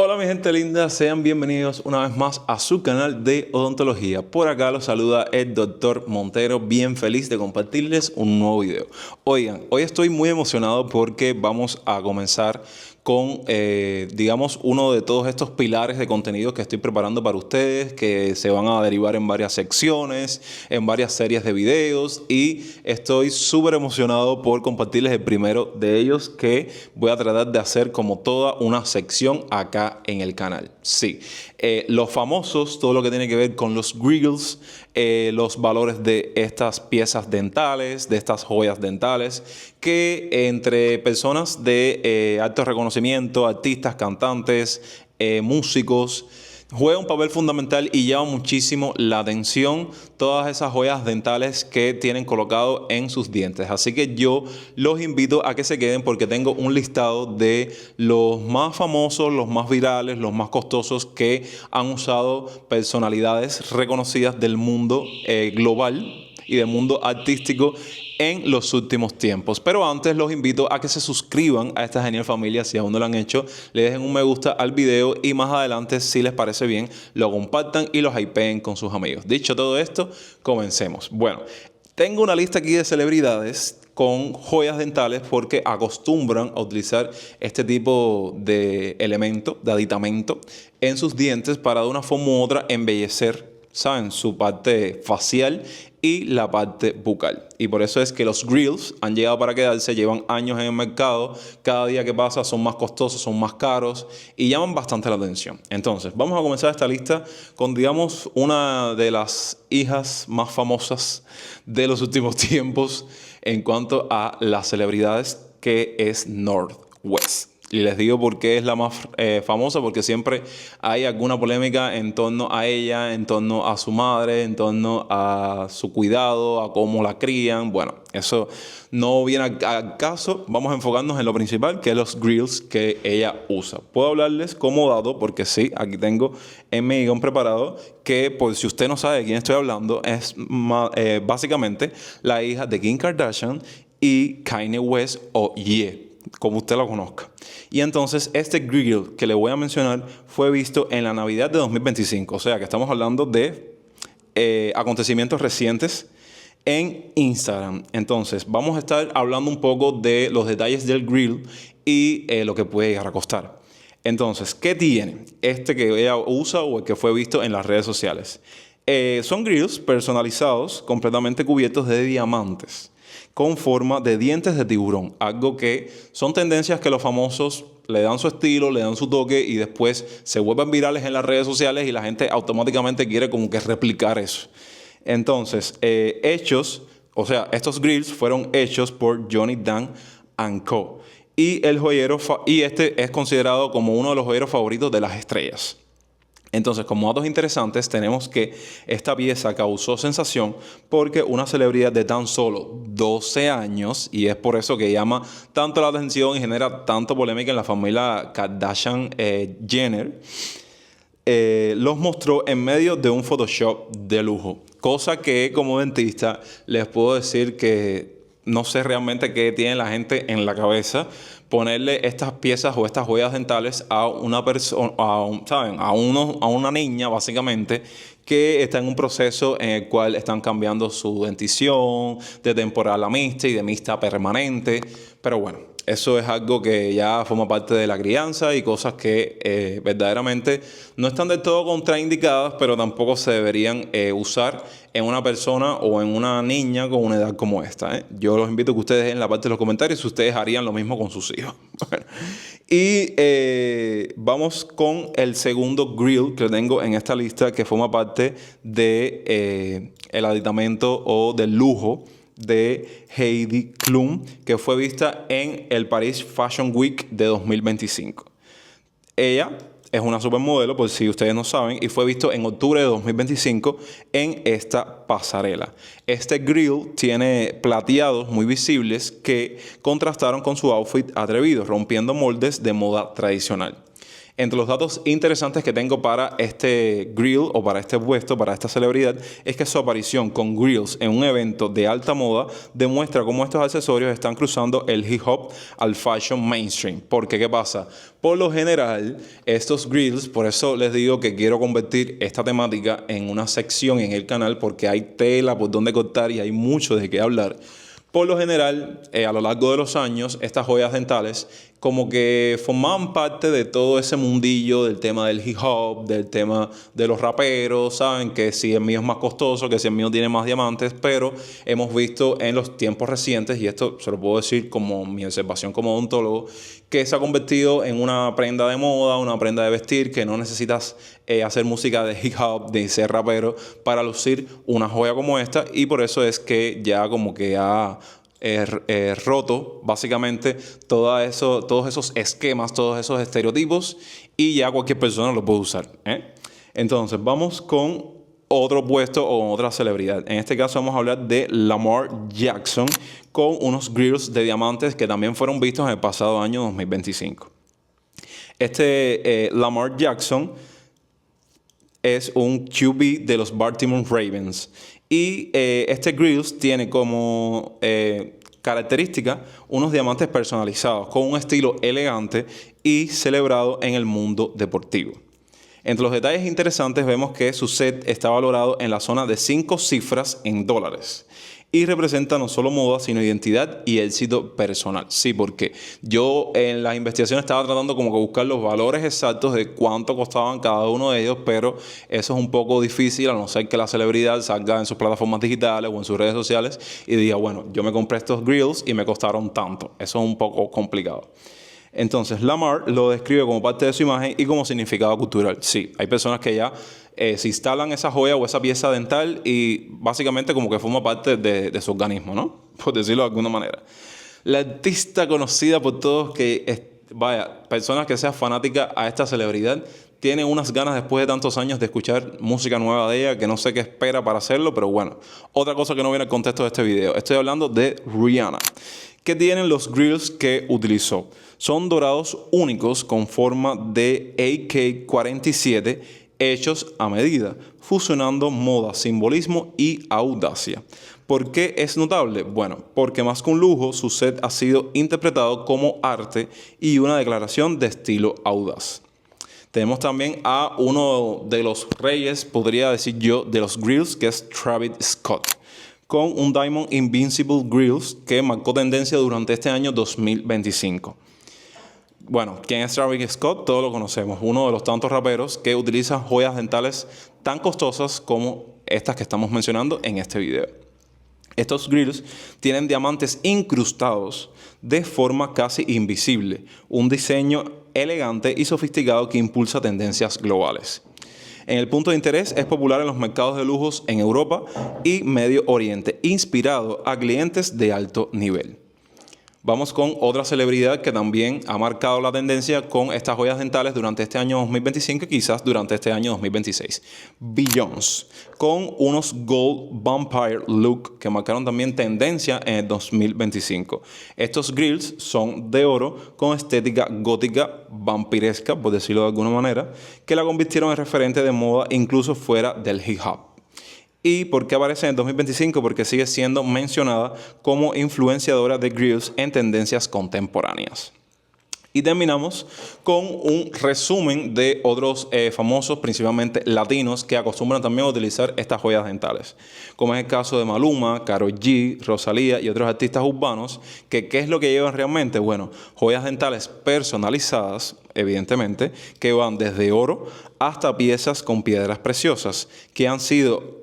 Hola mi gente linda, sean bienvenidos una vez más a su canal de odontología. Por acá los saluda el Dr. Montero, bien feliz de compartirles un nuevo video. Oigan, hoy estoy muy emocionado porque vamos a comenzar con, digamos, uno de todos estos pilares de contenido que estoy preparando para ustedes, que se van a derivar en varias secciones, en varias series de videos, y estoy súper emocionado por compartirles el primero de ellos, que voy a tratar de hacer como toda una sección acá en el canal. Sí, los famosos, todo lo que tiene que ver con los grills, los valores de estas piezas dentales, de estas joyas dentales, que entre personas de alto reconocimiento, artistas, cantantes, músicos, juega un papel fundamental y llama muchísimo la atención todas esas joyas dentales que tienen colocado en sus dientes. Así que yo los invito a que se queden porque tengo un listado de los más famosos, los más virales, los más costosos que han usado personalidades reconocidas del mundo global y del mundo artístico en los últimos tiempos. Pero antes los invito a que se suscriban a esta genial familia si aún no lo han hecho, le dejen un me gusta al video y más adelante, si les parece bien, lo compartan y lo hypeen con sus amigos. Dicho todo esto, comencemos. Bueno, tengo una lista aquí de celebridades con joyas dentales porque acostumbran a utilizar este tipo de elemento, de aditamento en sus dientes para de una forma u otra embellecer, ¿saben?, su parte facial y la parte bucal. Y por eso es que los grills han llegado para quedarse, llevan años en el mercado, cada día que pasa son más costosos, son más caros y llaman bastante la atención. Entonces, vamos a comenzar esta lista con, digamos, una de las hijas más famosas de los últimos tiempos en cuanto a las celebridades, que es North West. Y les digo por qué es la más famosa, porque siempre hay alguna polémica en torno a ella, en torno a su madre, en torno a su cuidado, a cómo la crían. Bueno, eso no viene al caso. Vamos a enfocarnos en lo principal, que es los grills que ella usa. Puedo hablarles como dato, porque sí, aquí tengo en mi guión preparado, que por si usted no sabe de quién estoy hablando, es básicamente la hija de Kim Kardashian y Kanye West, o Ye, como usted lo conozca. Y entonces este grill que le voy a mencionar fue visto en la Navidad de 2025. O sea que estamos hablando de acontecimientos recientes en Instagram. Entonces vamos a estar hablando un poco de los detalles del grill y lo que puede llegar a costar. Entonces, ¿qué tiene este que ella usa o el que fue visto en las redes sociales? Son grills personalizados, completamente cubiertos de diamantes, con forma de dientes de tiburón. Algo que son tendencias que los famosos le dan su estilo, le dan su toque y después se vuelven virales en las redes sociales y la gente automáticamente quiere como que replicar eso. Entonces, estos grills fueron hechos por Johnny Dan Co. Y el joyero, y este es considerado como uno de los joyeros favoritos de las estrellas. Entonces, como datos interesantes, tenemos que esta pieza causó sensación porque una celebridad de tan solo 12 años, y es por eso que llama tanto la atención y genera tanta polémica en la familia Kardashian-Jenner, los mostró en medio de un Photoshop de lujo. Cosa que, como dentista, les puedo decir que no sé realmente qué tiene la gente en la cabeza ponerle estas piezas o estas joyas dentales a una persona, ¿saben?, a una niña básicamente que está en un proceso en el cual están cambiando su dentición de temporal a mixta y de mixta a permanente. Pero bueno, eso es algo que ya forma parte de la crianza y cosas que verdaderamente no están del todo contraindicadas, pero tampoco se deberían usar en una persona o en una niña con una edad como esta. Yo los invito a que ustedes en la parte de los comentarios si ustedes harían lo mismo con sus hijos. Bueno, y vamos con el segundo grill que tengo en esta lista, que forma parte de el aditamento o del lujo de Heidi Klum, que fue vista en el Paris Fashion Week de 2025. Ella es una supermodelo, por si ustedes no saben, y fue visto en octubre de 2025 en esta pasarela. Este grill tiene plateados muy visibles que contrastaron con su outfit atrevido, rompiendo moldes de moda tradicional. Entre los datos interesantes que tengo para este grill o para este puesto, para esta celebridad, es que su aparición con grills en un evento de alta moda demuestra cómo estos accesorios están cruzando el hip hop al fashion mainstream. Porque, ¿qué pasa? Por lo general, estos grills, por eso les digo que quiero convertir esta temática en una sección en el canal, porque hay tela por donde cortar y hay mucho de qué hablar. Por lo general, a lo largo de los años, estas joyas dentales como que formaban parte de todo ese mundillo del tema del hip hop, del tema de los raperos, saben que si el mío es más costoso, que si el mío tiene más diamantes, pero hemos visto en los tiempos recientes, y esto se lo puedo decir como mi observación como odontólogo, que se ha convertido en una prenda de moda, una prenda de vestir, que no necesitas hacer música de hip hop, de ser rapero, para lucir una joya como esta, y por eso es que ya como que ha roto básicamente todos esos esquemas, todos esos estereotipos, y ya cualquier persona lo puede usar, ¿eh? Entonces vamos con otro puesto o otra celebridad. En este caso vamos a hablar de Lamar Jackson con unos grills de diamantes que también fueron vistos en el pasado año 2025. Lamar Jackson es un QB de los Baltimore Ravens. Y este grills tiene como característica unos diamantes personalizados con un estilo elegante y celebrado en el mundo deportivo. Entre los detalles interesantes vemos que su set está valorado en la zona de 5 cifras en dólares. Y representa no solo moda, sino identidad y éxito personal. Sí, porque yo en las investigaciones estaba tratando como que buscar los valores exactos de cuánto costaban cada uno de ellos, pero eso es un poco difícil a no ser que la celebridad salga en sus plataformas digitales o en sus redes sociales y diga, bueno, yo me compré estos grills y me costaron tanto. Eso es un poco complicado. Entonces, Lamar lo describe como parte de su imagen y como significado cultural. Sí, hay personas que ya se instalan esa joya o esa pieza dental y básicamente como que forma parte de su organismo, ¿no? Por decirlo de alguna manera. La artista conocida por todos personas que sean fanáticas a esta celebridad, tiene unas ganas después de tantos años de escuchar música nueva de ella que no sé qué espera para hacerlo, pero bueno. Otra cosa que no viene al contexto de este video. Estoy hablando de Rihanna. ¿Qué tienen los grills que utilizó? Son dorados únicos con forma de AK-47 hechos a medida, fusionando moda, simbolismo y audacia. ¿Por qué es notable? Bueno, porque más que un lujo, su set ha sido interpretado como arte y una declaración de estilo audaz. Tenemos también a uno de los reyes, podría decir yo, de los grills, que es Travis Scott, con un Diamond Invincible Grills que marcó tendencia durante este año 2025. Bueno, ¿quién es Travis Scott? Todos lo conocemos. Uno de los tantos raperos que utiliza joyas dentales tan costosas como estas que estamos mencionando en este video. Estos grills tienen diamantes incrustados de forma casi invisible, un diseño elegante y sofisticado que impulsa tendencias globales. En el punto de interés es popular en los mercados de lujos en Europa y Medio Oriente, inspirado a clientes de alto nivel. Vamos con otra celebridad que también ha marcado la tendencia con estas joyas dentales durante este año 2025 y quizás durante este año 2026. Beyoncé, con unos Gold Vampire Look que marcaron también tendencia en el 2025. Estos grills son de oro con estética gótica vampiresca, por decirlo de alguna manera, que la convirtieron en referente de moda incluso fuera del hip hop. ¿Y por qué aparece en el 2025? Porque sigue siendo mencionada como influenciadora de grills en tendencias contemporáneas. Y terminamos con un resumen de otros famosos, principalmente latinos, que acostumbran también a utilizar estas joyas dentales. Como es el caso de Maluma, Karol G, Rosalía y otros artistas urbanos, que ¿qué es lo que llevan realmente? Bueno, joyas dentales personalizadas, evidentemente, que van desde oro hasta piezas con piedras preciosas, que han ido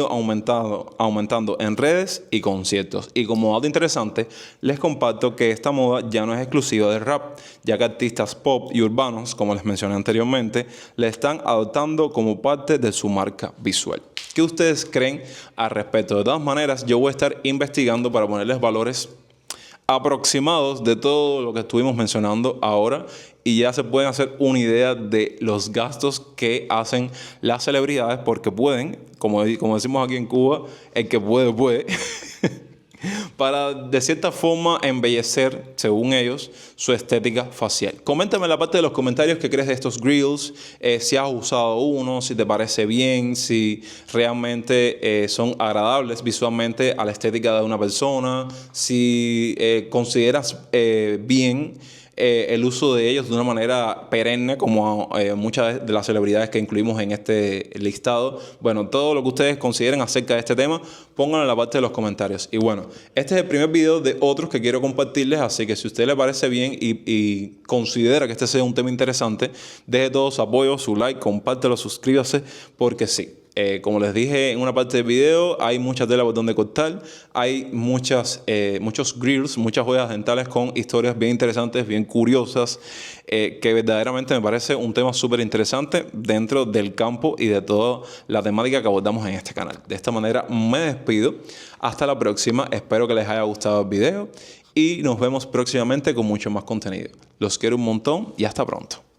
aumentando en redes y conciertos. Y como dato interesante, les comparto que esta moda ya no es exclusiva del rap, ya que artistas pop y urbanos, como les mencioné anteriormente, le están adoptando como parte de su marca visual. ¿Qué ustedes creen al respecto? De todas maneras, yo voy a estar investigando para ponerles valores aproximados de todo lo que estuvimos mencionando ahora y ya se pueden hacer una idea de los gastos que hacen las celebridades, porque pueden, como decimos aquí en Cuba, el que puede, puede, para de cierta forma embellecer, según ellos, su estética facial. Coméntame en la parte de los comentarios qué crees de estos grills, si has usado uno, si te parece bien, si realmente son agradables visualmente a la estética de una persona, si consideras bien el uso de ellos de una manera perenne, como muchas de las celebridades que incluimos en este listado. Bueno, todo lo que ustedes consideren acerca de este tema, pónganlo en la parte de los comentarios. Y bueno, este es el primer video de otros que quiero compartirles, así que si a usted le parece bien y considera que este sea un tema interesante, deje todo su apoyo, su like, compártelo, suscríbase, porque sí. Como les dije en una parte del video, hay mucha tela por donde cortar, hay muchos grills, muchas joyas dentales con historias bien interesantes, bien curiosas, que verdaderamente me parece un tema súper interesante dentro del campo y de toda la temática que abordamos en este canal. De esta manera me despido, hasta la próxima, espero que les haya gustado el video y nos vemos próximamente con mucho más contenido. Los quiero un montón y hasta pronto.